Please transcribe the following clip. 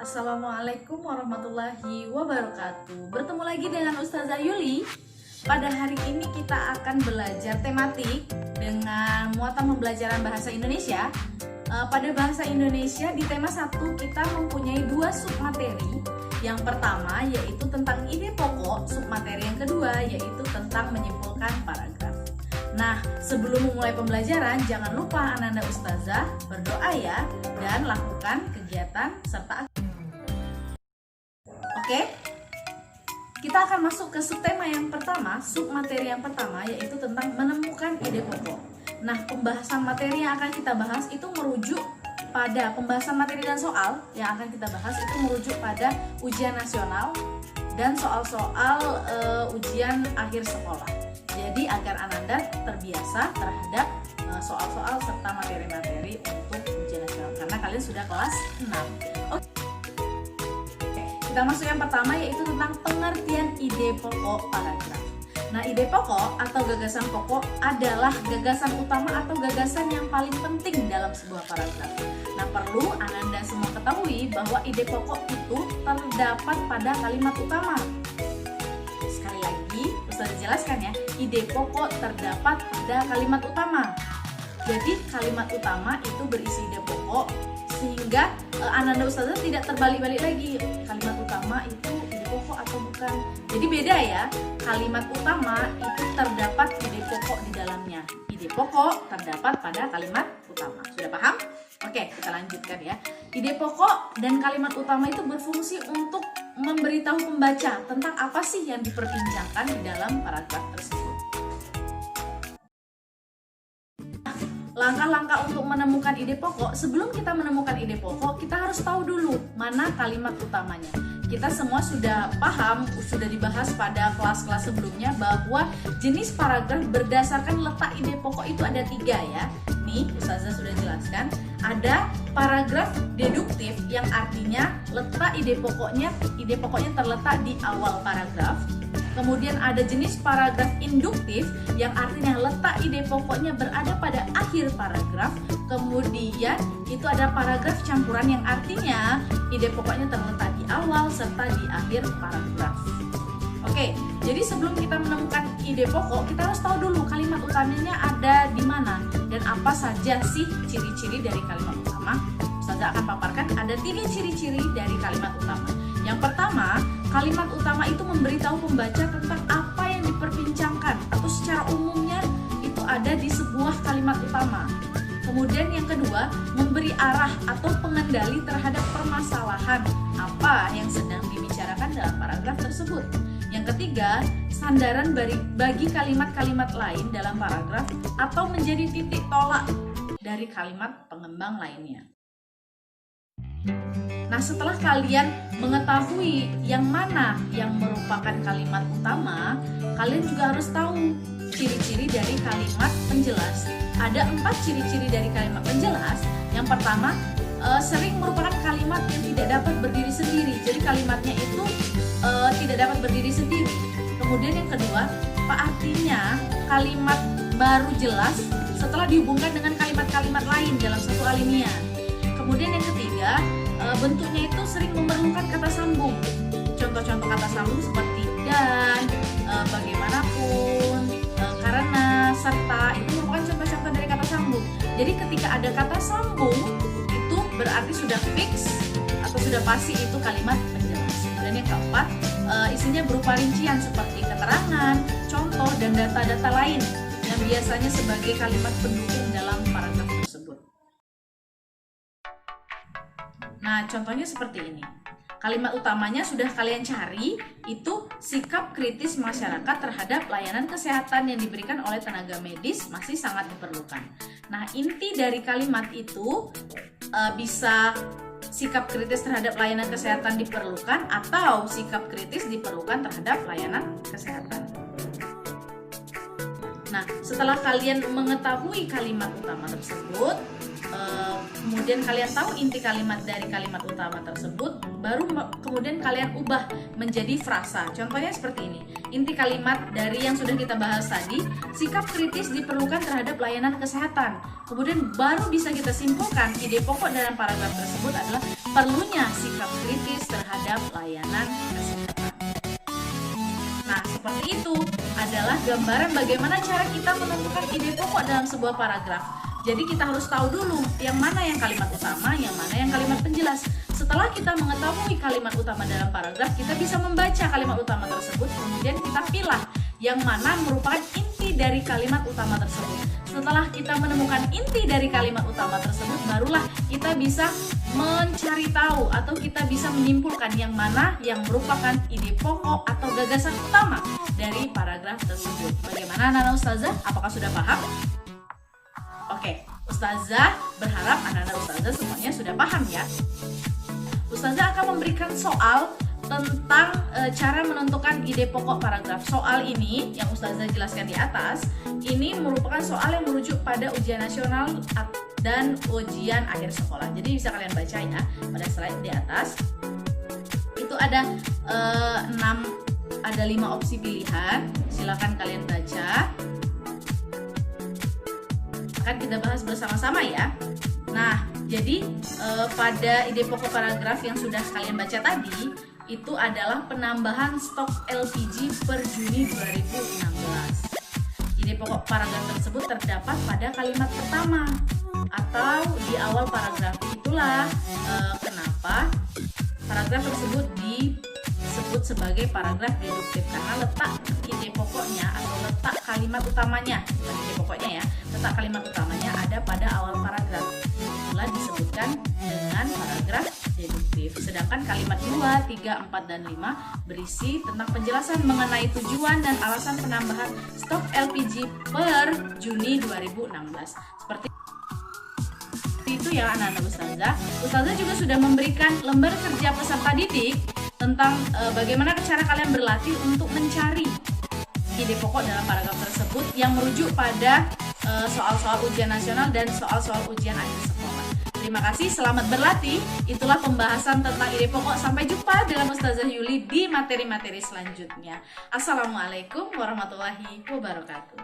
Assalamualaikum warahmatullahi wabarakatuh. Bertemu lagi dengan Ustazah Yuli. Pada hari ini kita akan belajar tematik dengan muatan pembelajaran bahasa Indonesia. Pada bahasa Indonesia di tema 1 kita mempunyai 2 submateri. Yang pertama yaitu tentang ide pokok, submateri yang kedua yaitu tentang menyimpulkan paragraf. Nah, sebelum memulai pembelajaran, jangan lupa Ananda Ustazah berdoa ya, dan lakukan kegiatan serta Oke, kita akan masuk ke subtema yang pertama, submateri yang pertama, yaitu tentang menemukan ide pokok. Nah, pembahasan materi yang akan kita bahas itu merujuk pada pembahasan materi dan soal yang akan kita bahas itu merujuk pada ujian nasional dan soal-soal ujian akhir sekolah. Jadi agar Ananda terbiasa terhadap soal-soal serta materi-materi untuk ujian nasional karena kalian sudah kelas 6. Oke. Kita masuk yang pertama yaitu tentang pengertian ide pokok paragraf. Nah, ide pokok atau gagasan pokok adalah gagasan utama atau gagasan yang paling penting dalam sebuah paragraf. Nah, perlu Ananda semua ketahui bahwa ide pokok itu terdapat pada kalimat utama. Sekali lagi, Ustazah jelaskan ya, ide pokok terdapat pada kalimat utama. Jadi, kalimat utama itu berisi ide pokok sehingga Ananda Ustazah tidak terbalik-balik lagi. Kalimat utama itu ide pokok atau bukan. Jadi beda ya, kalimat utama itu terdapat ide pokok di dalamnya. Ide pokok terdapat pada kalimat utama. Sudah paham? Oke, kita lanjutkan ya. Ide pokok dan kalimat utama itu berfungsi untuk memberitahu pembaca tentang apa sih yang diperbincangkan di dalam paragraf tersebut. Langkah-langkah untuk menemukan ide pokok, sebelum kita menemukan ide pokok, kita harus tahu dulu mana kalimat utamanya. Kita semua sudah paham, sudah dibahas pada kelas-kelas sebelumnya bahwa jenis paragraf berdasarkan letak ide pokok itu ada 3 ya. Nih, Ustazah sudah jelaskan. Ada paragraf deduktif yang artinya letak ide pokoknya terletak di awal paragraf. Kemudian ada jenis paragraf induktif yang artinya letak ide pokoknya berada pada akhir paragraf. Kemudian itu ada paragraf campuran yang artinya ide pokoknya terletak di awal serta di akhir paragraf. Oke, jadi sebelum kita menemukan ide pokok, kita harus tahu dulu kalimat utamanya ada di mana dan apa saja sih ciri-ciri dari kalimat utama. Ustazah akan paparkan ada 3 ciri-ciri dari kalimat utama. Yang pertama, kalimat utama itu memberitahu pembaca tentang apa yang diperbincangkan atau secara umumnya itu ada di sebuah kalimat utama. Kemudian yang kedua, memberi arah atau pengendali terhadap permasalahan apa yang sedang dibicarakan dalam paragraf tersebut. Yang ketiga, sandaran bagi kalimat-kalimat lain dalam paragraf atau menjadi titik tolak dari kalimat pengembang lainnya. Nah, setelah kalian mengetahui yang mana yang merupakan kalimat utama, kalian juga harus tahu ciri-ciri dari kalimat penjelas. Ada 4 ciri-ciri dari kalimat penjelas. Yang pertama, sering merupakan kalimat yang tidak dapat berdiri sendiri. Jadi kalimatnya itu tidak dapat berdiri sendiri. Kemudian yang kedua, apa artinya kalimat baru jelas setelah dihubungkan dengan kalimat-kalimat lain dalam satu alinea. Kemudian yang ketiga, bentuknya itu sering memerlukan kata sambung. Contoh-contoh kata sambung seperti dan, bagaimanapun, karena, serta, itu merupakan contoh-contoh dari kata sambung. Jadi ketika ada kata sambung, itu berarti sudah fix atau sudah pasti itu kalimat penjelas. Dan yang keempat, isinya berupa rincian seperti keterangan, contoh, dan data-data lain yang biasanya sebagai kalimat pendukung dalam paragraf tersebut. Nah, contohnya seperti ini. Kalimat utamanya sudah kalian cari, itu sikap kritis masyarakat terhadap layanan kesehatan yang diberikan oleh tenaga medis masih sangat diperlukan. Nah, inti dari kalimat itu bisa sikap kritis terhadap layanan kesehatan diperlukan atau sikap kritis diperlukan terhadap layanan kesehatan. Nah, setelah kalian mengetahui kalimat utama tersebut, kemudian kalian tahu inti kalimat dari kalimat utama tersebut, baru kemudian kalian ubah menjadi frasa. Contohnya seperti ini. Inti kalimat dari yang sudah kita bahas tadi, sikap kritis diperlukan terhadap layanan kesehatan. Kemudian baru bisa kita simpulkan ide pokok dalam paragraf tersebut adalah perlunya sikap kritis terhadap layanan kesehatan. Nah, seperti itu adalah gambaran bagaimana cara kita menentukan ide pokok dalam sebuah paragraf. Jadi kita harus tahu dulu yang mana yang kalimat utama, yang mana yang kalimat penjelas. Setelah kita mengetahui kalimat utama dalam paragraf, kita bisa membaca kalimat utama tersebut, kemudian kita pilih yang mana merupakan inti dari kalimat utama tersebut. Setelah kita menemukan inti dari kalimat utama tersebut, barulah kita bisa mencari tahu atau kita bisa menyimpulkan yang mana yang merupakan ide pokok atau gagasan utama dari paragraf tersebut. Bagaimana anak-anak ustazah? Apakah sudah paham? Oke, ustazah berharap anak-anak ustazah semuanya sudah paham ya. Ustazah akan memberikan soal tentang cara menentukan ide pokok paragraf. Soal ini yang ustazah jelaskan di atas, ini merupakan soal yang merujuk pada ujian nasional dan ujian akhir sekolah. Jadi bisa kalian baca ya pada slide di atas. Itu ada 5 opsi pilihan. Silakan kalian baca. Akan kita bahas bersama-sama ya. Nah, jadi pada ide pokok paragraf yang sudah kalian baca tadi, itu adalah penambahan stok LPG per Juni 2016. Ide pokok paragraf tersebut terdapat pada kalimat pertama atau di awal paragraf. Itulah kenapa paragraf tersebut disebut sebagai paragraf deduktif, karena letak ide pokoknya atau letak kalimat utamanya, bukan ide pokoknya ya, letak kalimat utamanya ada pada awal paragraf. Itulah disebutkan dengan paragraf deduktif. Sedangkan kalimat 2, 3, 4, dan 5 berisi tentang penjelasan mengenai tujuan dan alasan penambahan stok LPG per Juni 2016. Seperti itu ya anak-anak ustazah. Ustazah juga sudah memberikan lembar kerja peserta didik tentang bagaimana cara kalian berlatih untuk mencari ide pokok dalam paragraf tersebut yang merujuk pada soal-soal ujian nasional dan soal-soal ujian akhir sekolah. Terima kasih, selamat berlatih. Itulah pembahasan tentang ide pokok. Sampai jumpa dengan Ustazah Yuli di materi-materi selanjutnya. Assalamualaikum warahmatullahi wabarakatuh.